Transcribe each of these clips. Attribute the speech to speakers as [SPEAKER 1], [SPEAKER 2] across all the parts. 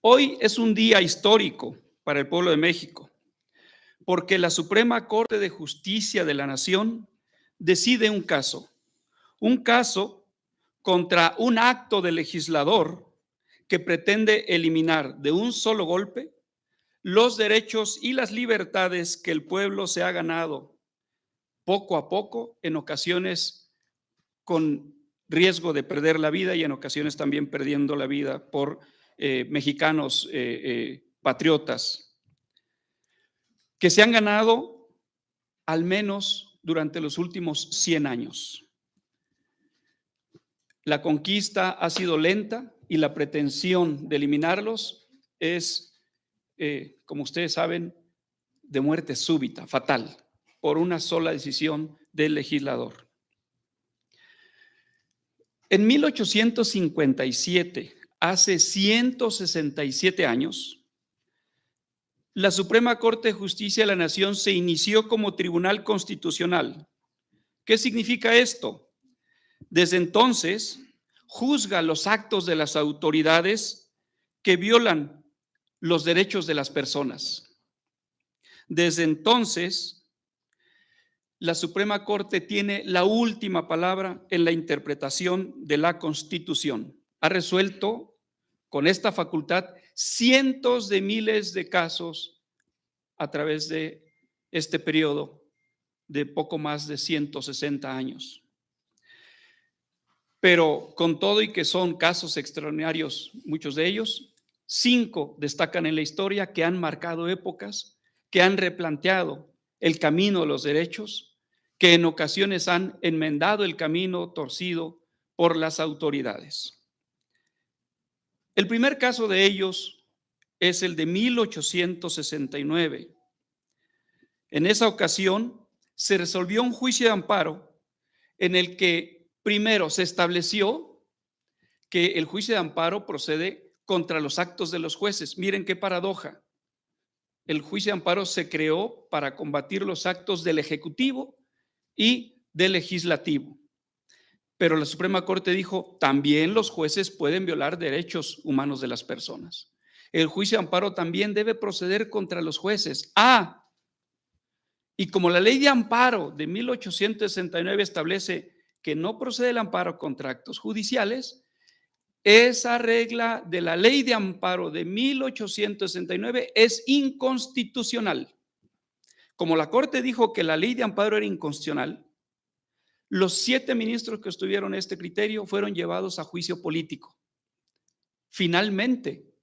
[SPEAKER 1] Hoy es un día histórico para el pueblo de México, porque la Suprema Corte de Justicia de la Nación decide un caso contra un acto del legislador que pretende eliminar de un solo golpe los derechos y las libertades que el pueblo se ha ganado poco a poco, en ocasiones con riesgo de perder la vida y en ocasiones también perdiendo la vida por mexicanos patriotas, que se han ganado al menos durante los últimos 100 años. La conquista ha sido lenta y la pretensión de eliminarlos es, como ustedes saben, de muerte súbita, fatal, por una sola decisión del legislador. En 1857, hace 167 años, la Suprema Corte de Justicia de la Nación se inició como Tribunal Constitucional. ¿Qué significa esto? Desde entonces, juzga los actos de las autoridades que violan los derechos de las personas. Desde entonces, la Suprema Corte tiene la última palabra en la interpretación de la Constitución. Ha resuelto con esta facultad cientos de miles de casos a través de este periodo de poco más de 160 años. Pero con todo y que son casos extraordinarios, muchos de ellos, 5 destacan en la historia que han marcado épocas, que han replanteado el camino de los derechos, que en ocasiones han enmendado el camino torcido por las autoridades. El primer caso de ellos es el de 1869. En esa ocasión se resolvió un juicio de amparo en el que primero se estableció que el juicio de amparo procede contra los actos de los jueces. Miren qué paradoja. El juicio de amparo se creó para combatir los actos del Ejecutivo y del Legislativo. Pero la Suprema Corte dijo, también los jueces pueden violar derechos humanos de las personas. El juicio de amparo también debe proceder contra los jueces. Y como la ley de amparo de 1869 establece que no procede el amparo contra actos judiciales, esa regla de la ley de amparo de 1869 es inconstitucional. Como la Corte dijo que la ley de amparo era inconstitucional, los 7 ministros que estuvieron en este criterio fueron llevados a juicio político. Finalmente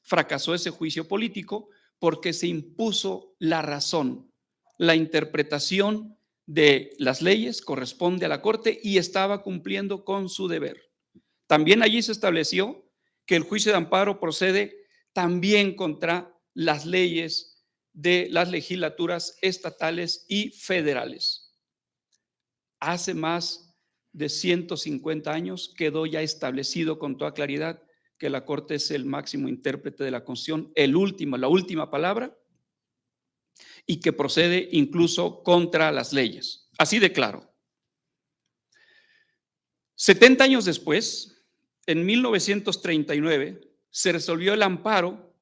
[SPEAKER 1] fracasó ese juicio político porque se impuso la razón. La interpretación de las leyes corresponde a la Corte y estaba cumpliendo con su deber. También allí se estableció que el juicio de amparo procede también contra las leyes de las legislaturas estatales y federales. Hace más de 150 años quedó ya establecido con toda claridad que la Corte es el máximo intérprete de la Constitución, la última palabra, y que procede incluso contra las leyes. Así de claro. 70 años después, en 1939, se resolvió el amparo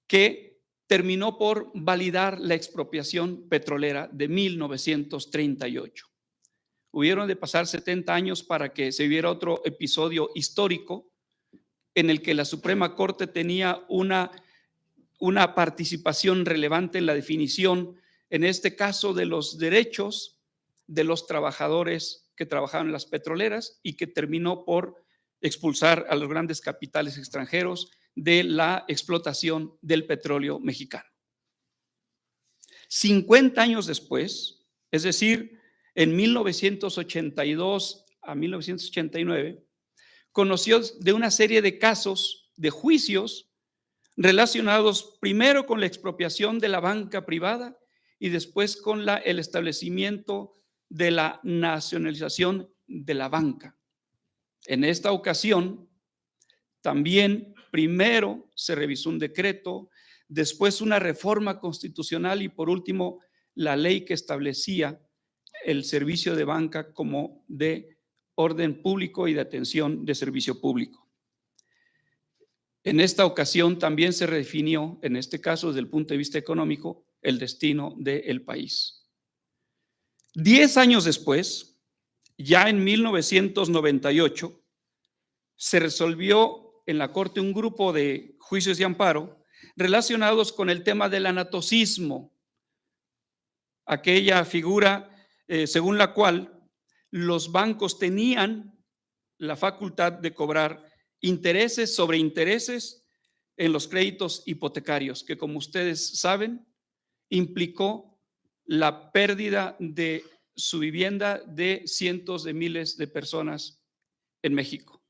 [SPEAKER 1] que terminó por validar la expropiación petrolera de 1938. Hubieron de pasar 70 años para que se viera otro episodio histórico en el que la Suprema Corte tenía una participación relevante en la definición, en este caso, de los derechos de los trabajadores que trabajaban en las petroleras y que terminó por expulsar a los grandes capitales extranjeros de la explotación del petróleo mexicano. 50 años después, es decir, en 1982 a 1989, conoció de una serie de casos, de juicios relacionados primero con la expropiación de la banca privada y después con el establecimiento de la nacionalización de la banca. En esta ocasión, también primero se revisó un decreto, después una reforma constitucional y por último la ley que establecía el servicio de banca como de orden público y de atención de servicio público. En esta ocasión también se redefinió, en este caso desde el punto de vista económico, el destino del país. 10 años después, ya en 1998, se resolvió en la Corte un grupo de juicios de amparo relacionados con el tema del anatocismo, aquella figura según la cual los bancos tenían la facultad de cobrar intereses sobre intereses en los créditos hipotecarios, que como ustedes saben, implicó la pérdida de su vivienda de cientos de miles de personas en México.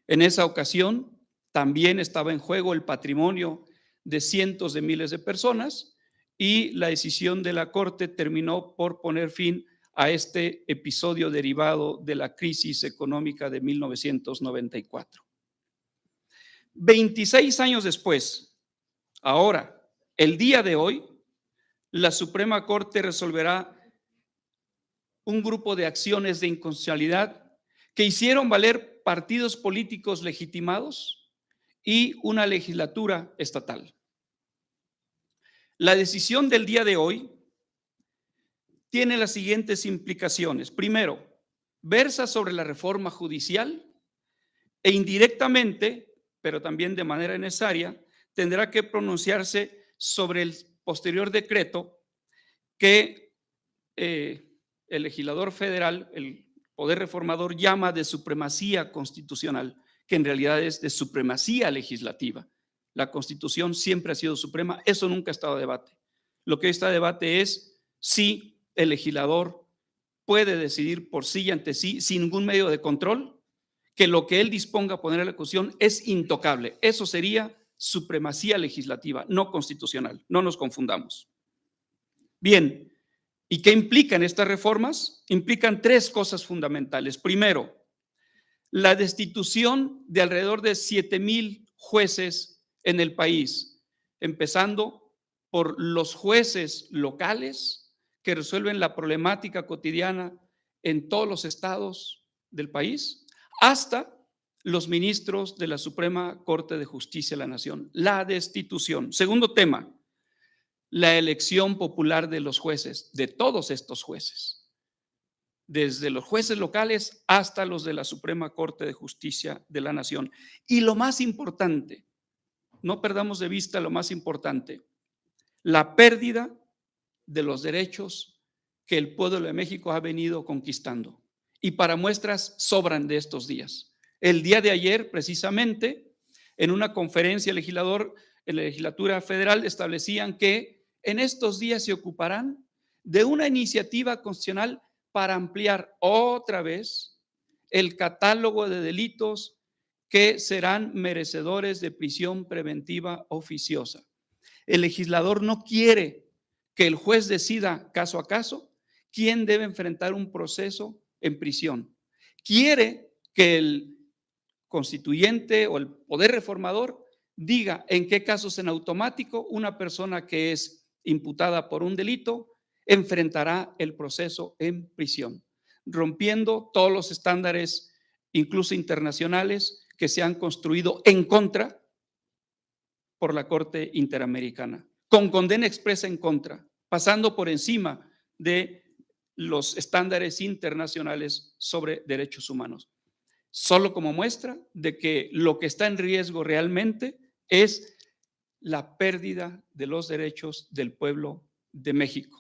[SPEAKER 1] En esa ocasión también estaba en juego el patrimonio de cientos de miles de personas y la decisión de la Corte terminó por poner fin a este episodio derivado de la crisis económica de 1994. 26 años después, ahora, el día de hoy, la Suprema Corte resolverá un grupo de acciones de inconstitucionalidad que hicieron valer partidos políticos legitimados y una legislatura estatal. La decisión del día de hoy tiene las siguientes implicaciones. Primero, versa sobre la reforma judicial e indirectamente, pero también de manera necesaria, tendrá que pronunciarse sobre el posterior decreto que el legislador federal, el poder reformador, llama de supremacía constitucional, que en realidad es de supremacía legislativa. La Constitución siempre ha sido suprema, eso nunca ha estado a debate. Lo que hoy está a debate es si el legislador puede decidir por sí y ante sí, sin ningún medio de control, que lo que él disponga a poner a la Constitución es intocable. Eso sería supremacía legislativa, no constitucional. No nos confundamos. Bien, ¿y qué implican estas reformas? Implican tres cosas fundamentales. Primero, la destitución de alrededor de 7,000 jueces en el país, empezando por los jueces locales que resuelven la problemática cotidiana en todos los estados del país, hasta los ministros de la Suprema Corte de Justicia de la Nación. La destitución. Segundo tema, la elección popular de los jueces, de todos estos jueces, desde los jueces locales hasta los de la Suprema Corte de Justicia de la Nación. Y lo más importante, no perdamos de vista lo más importante, la pérdida de los derechos que el pueblo de México ha venido conquistando. Y para muestras sobran de estos días. El día de ayer, precisamente, en una conferencia legislador en la legislatura federal establecían que en estos días se ocuparán de una iniciativa constitucional para ampliar otra vez el catálogo de delitos que serán merecedores de prisión preventiva oficiosa. El legislador no quiere que el juez decida caso a caso quién debe enfrentar un proceso en prisión. Quiere que el constituyente o el poder reformador diga en qué casos en automático una persona que es imputada por un delito enfrentará el proceso en prisión, rompiendo todos los estándares, incluso internacionales, que se han construido en contra por la Corte Interamericana, con condena expresa en contra, pasando por encima de los estándares internacionales sobre derechos humanos. Solo como muestra de que lo que está en riesgo realmente es la pérdida de los derechos del pueblo de México.